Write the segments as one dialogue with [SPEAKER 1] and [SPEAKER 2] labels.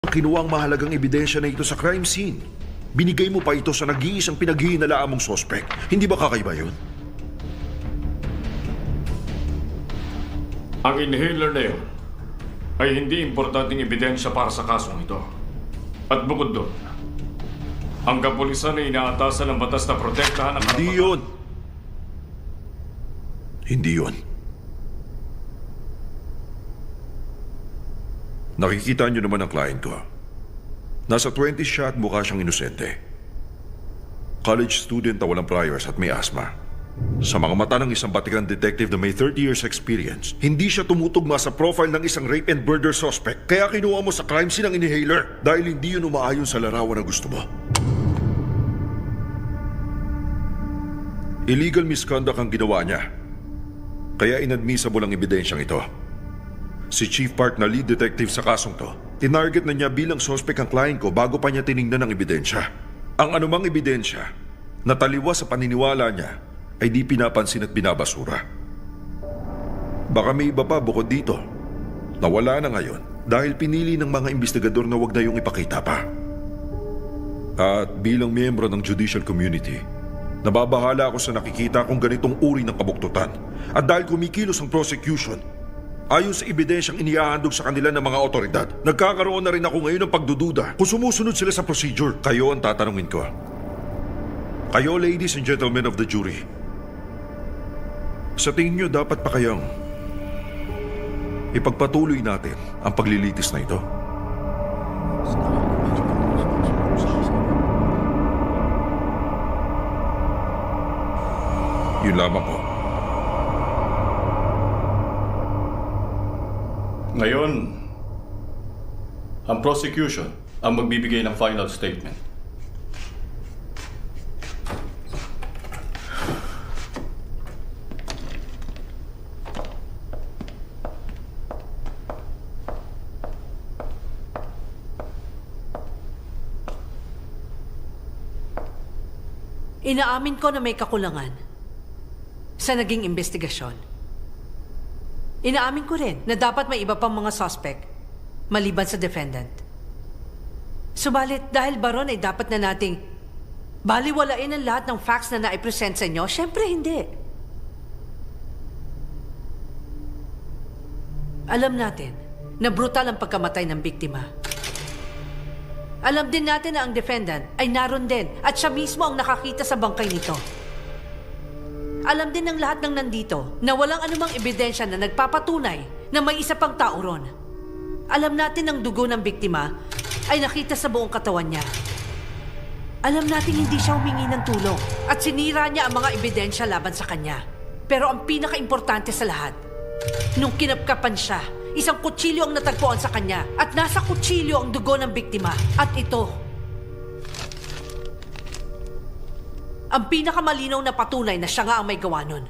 [SPEAKER 1] Kinuha ang mahalagang ebidensya na ito sa crime scene. Binigay mo pa ito sa nag-iisang pinaghihinalaang mong sospek. Hindi ba kakaiba yun?
[SPEAKER 2] Ang inhaler na yun ay hindi importanteng ebidensya para sa kasong ito. At bukod doon, ang kapulisan ay inaatasan ng batas na protektahan ang
[SPEAKER 1] Hindi yun. Hindi yun. Nakikita niyo naman ang client ko. Nasa 20s siya at mukha siyang inosente. College student na walang priors at may asthma. Sa mga mata ng isang Vatican detective na may 30 years experience, hindi siya tumutugma sa profile ng isang rape and murder suspect. Kaya kinuha mo sa crime scene ang inhaler dahil hindi yun umaayon sa larawan na gusto mo. Illegal misconduct ang ginawa niya. Kaya inadmissible ang ebidensyang ito. Si Chief Park na lead detective sa kasong to, tinarget na niya bilang suspect ang client ko bago pa niya tiningnan ang ebidensya. Ang anumang ebidensya na taliwas sa paniniwala niya ay di pinapansin at binabasura. Baka may iba pa bukod dito na wala na ngayon dahil pinili ng mga investigador na wag na yung ipakita pa. At bilang miyembro ng judicial community, nababahala ako sa nakikita kong ganitong uri ng kabuktutan. At dahil kumikilos ang prosecution, ayon sa ebidensyang inihahandog sa kanila ng mga otoridad, nagkakaroon na rin ako ngayon ng pagdududa kung sumusunod sila sa procedure. Kayo ang tatanungin ko. Kayo, ladies and gentlemen of the jury, sa tingin nyo dapat pa kayang ipagpatuloy natin ang paglilitis na ito? Yun lamang po.
[SPEAKER 3] Ngayon, ang prosecution ang magbibigay ng final statement.
[SPEAKER 4] Inaamin ko na may kakulangan sa naging investigasyon. Inaamin ko rin na dapat may iba pang mga suspect maliban sa defendant. Subalit dahil baron ay dapat na nating baliwalain ang lahat ng facts na naipresent sa inyo, syempre hindi. Alam natin na brutal ang pagkamatay ng biktima. Alam din natin na ang defendant ay naroon din at siya mismo ang nakakita sa bangkay nito. Alam din ng lahat ng nandito na walang anumang ebidensya na nagpapatunay na may isa pang tao ron. Alam natin ang dugo ng biktima ay nakita sa buong katawan niya. Alam natin hindi siya humingi ng tulong at sinira niya ang mga ebidensya laban sa kanya. Pero ang pinaka-importante sa lahat, nung kinapkapan siya, isang kutsilyo ang natagpuan sa kanya at nasa kutsilyo ang dugo ng biktima. At ito, ang pinakamalinaw na patunay na siya nga ang may gawa nun.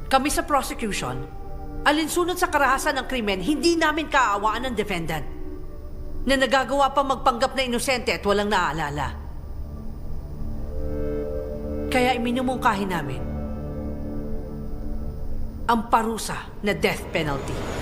[SPEAKER 4] Kami sa prosecution, alinsunod sa karahasan ng krimen, hindi namin kaaawaan ng defendant na nagagawa pa magpanggap na inosente at walang naaalala. Kaya iminumungkahi namin ang parusa na death penalty.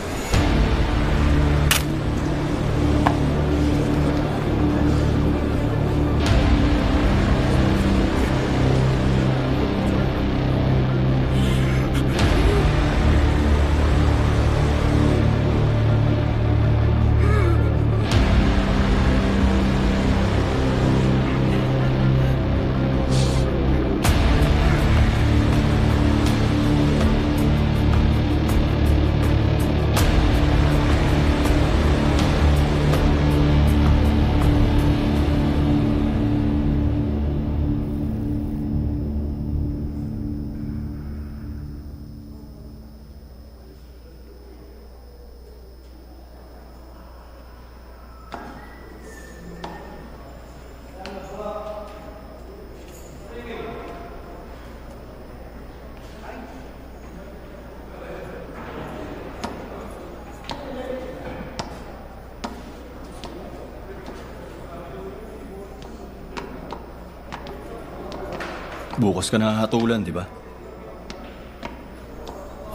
[SPEAKER 3] Bukas ka nakahatulan, di ba?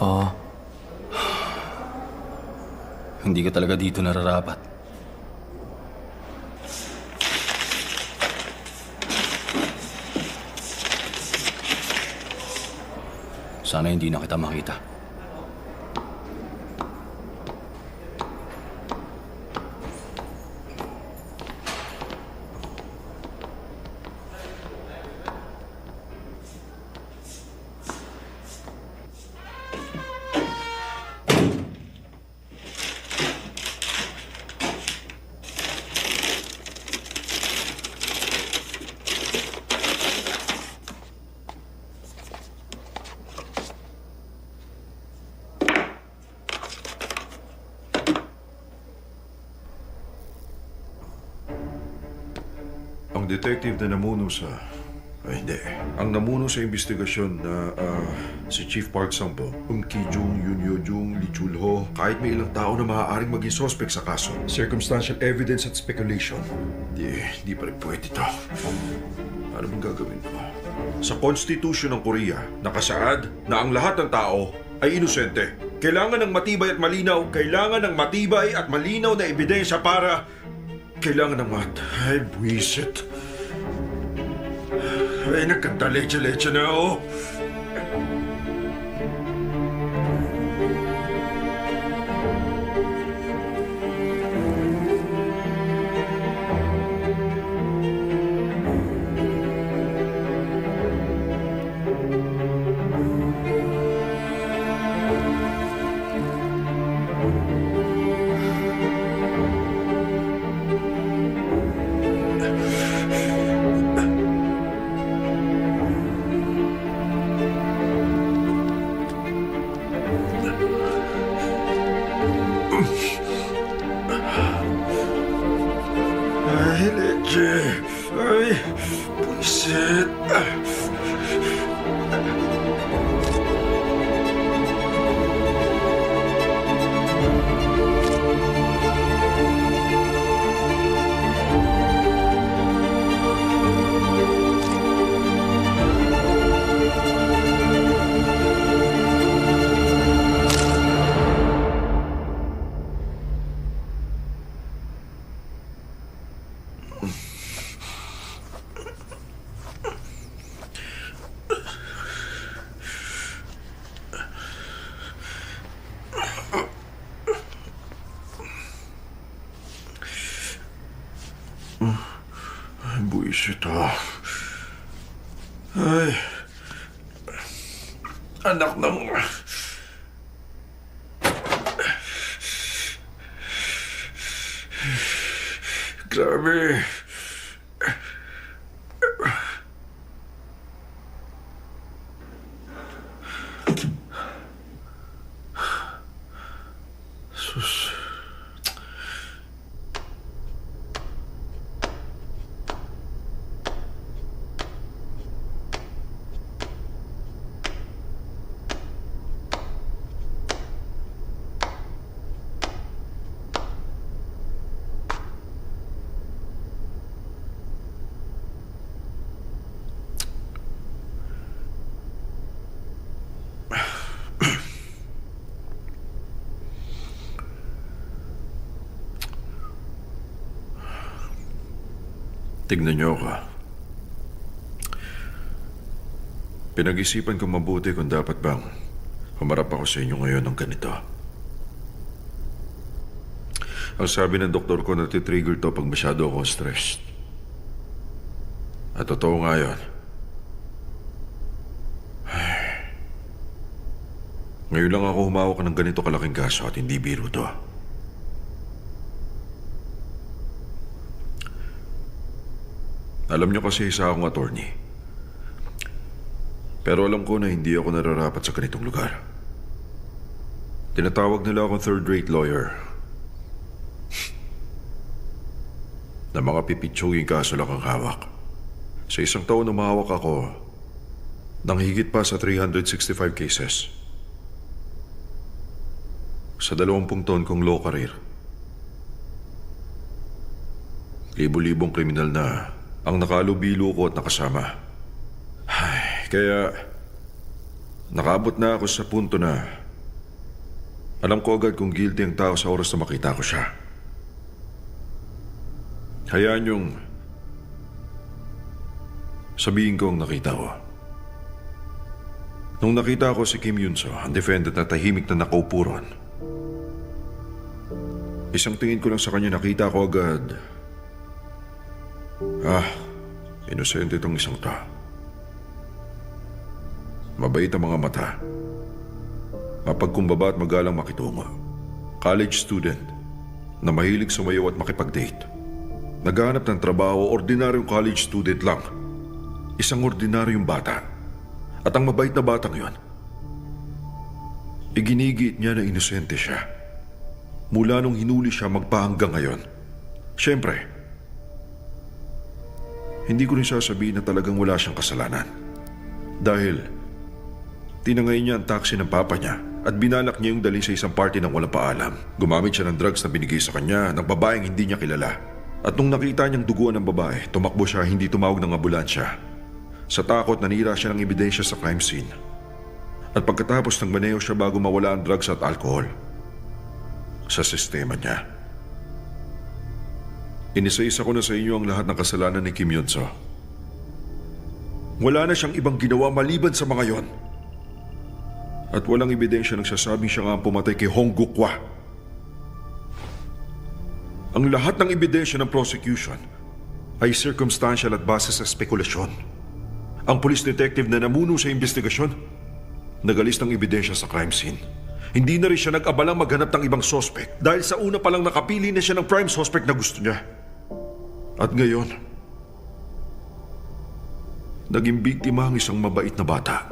[SPEAKER 3] Oo. Hindi ka talaga dito nararapat. Sana hindi na kita makita.
[SPEAKER 1] Ang detective na namuno sa... Ay, hindi. Ang namuno sa investigasyon na si Chief Park Sampo, Ki-jung, Yoon Yo-jung, Lee Chul-ho, kahit may ilang tao na maaaring maging suspect sa kaso. Circumstantial evidence at speculation. Di pa rin pwede ito. Ano bang gagawin ko? Sa Constitution ng Korea, nakasaad na ang lahat ng tao ay inosente. Kailangan ng matibay at malinaw, kailangan ng matibay at malinaw na ebidensya para... Kailangan ng Ay, buwisit. Ay, nagkanta-leche-leche na ako. Ay, leche. Ay, buwisit. Buwisit ah. Ay. Anak ng... Grabe. Sus. Tignan niyo ako. Pinag-isipan kong mabuti kung dapat bang humarap ako sa inyo ngayon ng ganito. Ang sabi ng doktor ko na titrigger to pag masyado akong stressed. At totoo nga yun. Ngayon lang ako humawak ng ganito kalaking kaso at hindi biro to. Alam niyo kasi isa akong attorney. Pero alam ko na hindi ako nararapat sa ganitong lugar. Tinatawag nila akong third-rate lawyer. Na mga pipitsuging kaso lang ang hawak. Sa isang taon na mahawak ako, nang higit pa sa 365 cases. Sa 20 taon kong law career. Libo-libong kriminal na ang nakalubilo ko at nakasama. Ay, kaya nakabot na ako sa punto na Alam ko agad kung guilty ang tao sa oras na makita ko siya. Hayaan niyong sabihin ko ang nakita ko. Nung nakita ko si Kim Yun-so, ang defendant na tahimik na nakaupo ron, isang tingin ko lang sa kanya nakita ko agad, inosente itong isang to. Mabait ang mga mata. Mapagkumbaba at magalang makitungo. College student na mahilig sumayaw at makipag-date. Naghahanap ng trabaho, ordinaryong college student lang. Isang ordinaryong bata. At ang mabait na batang yon, iginigiit niya na inosente siya. Mula nung hinuli siya magpahanggang ngayon. Siyempre, hindi ko rin sasabihin na talagang wala siyang kasalanan. Dahil tinangay niya ang taxi ng papa niya at binalak niya yung dalhin sa isang party ng walang paalam. Gumamit siya ng drugs na binigay sa kanya ng babaeng hindi niya kilala. At nung nakita niyang duguan ng babae, tumakbo siya, hindi tumawag ng ambulansya. Sa takot, nanira siya ng ebidensya sa crime scene. At pagkatapos ng maneho siya bago mawala ang drugs at alcohol sa sistema niya. Inisa-isa ko na sa inyo ang lahat ng kasalanan ni Kim Yun-so. Wala na siyang ibang ginawa maliban sa mga yon. At walang ebidensya nagsasabing siya nga ang pumatay kay Hong Guk-hwa. Ang lahat ng ebidensya ng prosecution ay circumstantial at base sa spekulasyon. Ang police detective na namuno sa investigasyon, nagalis ng ebidensya sa crime scene. Hindi na rin siya nag-abalang maghanap ng ibang suspect dahil sa una pa lang nakapili na siya ng prime suspect na gusto niya. At ngayon, naging biktima ang isang mabait na bata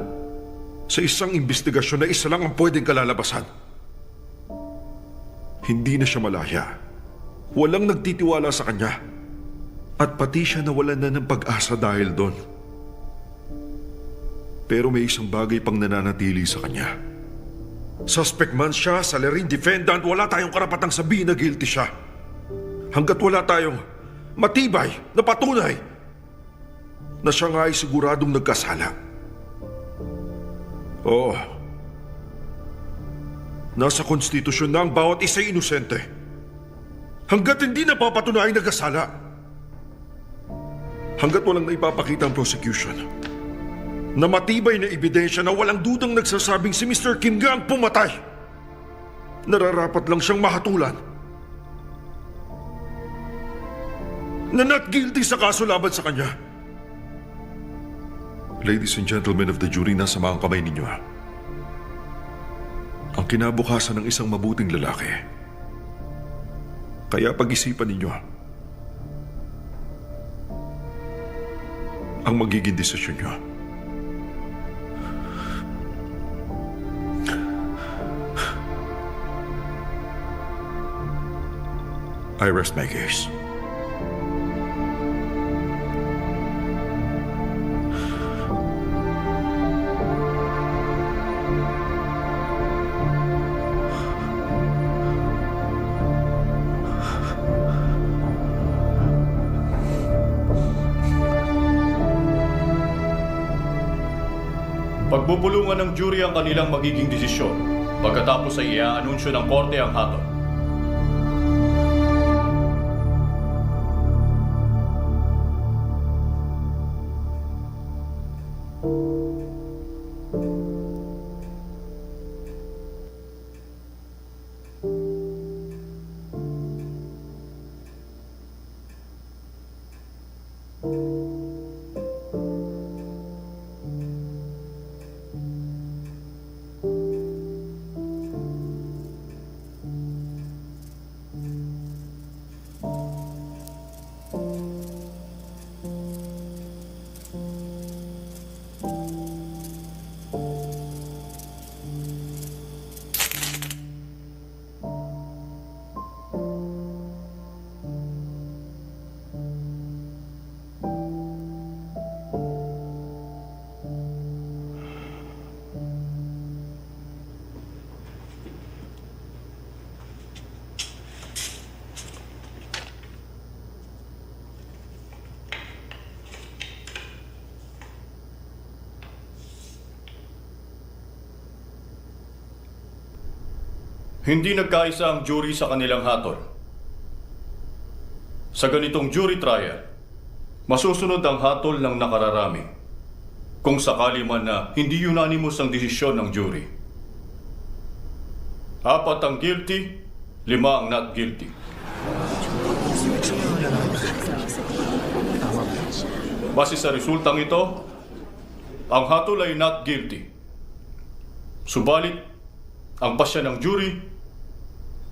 [SPEAKER 1] sa isang investigasyon na isa lang ang pwedeng kalalabasan. Hindi na siya malaya. Walang nagtitiwala sa kanya. At pati siya nawalan na ng pag-asa dahil doon. Pero may isang bagay pang nananatili sa kanya. Suspect man siya, salarin defendant, wala tayong karapatang sabihin na guilty siya. Hanggat wala tayong matibay na patunay na siya nga ay siguradong nagkasala. Oo. Nasa konstitusyon na ang bawat isa'y inosente. Hanggat hindi napapatunay nagkasala. Hanggat walang naipapakita ang prosecution na matibay na ebidensya na walang dudang nagsasabing si Mr. Kim nga ang pumatay. Nararapat lang siyang mahatulan na not guilty sa kaso laban sa kanya. Ladies and gentlemen of the jury, nasa mga kamay ninyo. Ang kinabukasan ng isang mabuting lalaki. Kaya pag-isipan ninyo ang magiging desisyon nyo. I rest my case.
[SPEAKER 5] Pagbubulungan ng jury ang kanilang magiging desisyon. Pagkatapos ay i-aanunsyo ng korte ang hatol. Hindi nagkaisa ang jury sa kanilang hatol. Sa ganitong jury trial, masusunod ang hatol ng nakararami kung sakali man na hindi unanimous ang desisyon ng jury. 4 ang guilty, 5 ang not guilty. Base sa resultang ito, ang hatol ay not guilty. Subalit, ang pasya ng jury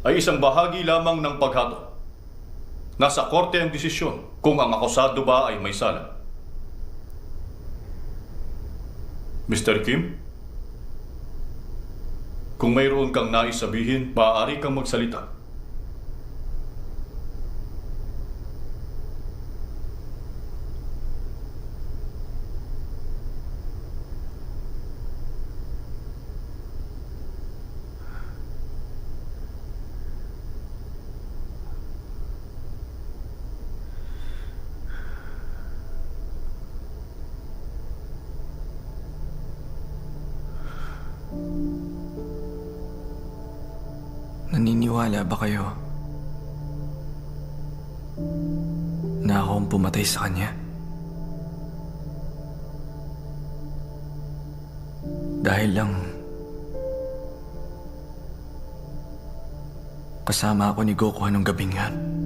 [SPEAKER 5] ay isang bahagi lamang ng paghatol. Nasa korte ang desisyon kung ang akusado ba ay may sala. Mr. Kim, kung mayroon kang nais sabihin, maaari kang magsalita.
[SPEAKER 6] Naniniwala ba kayo na ako ang pumatay sa kanya? Dahil lang kasama ako ni Goku nung gabing yan.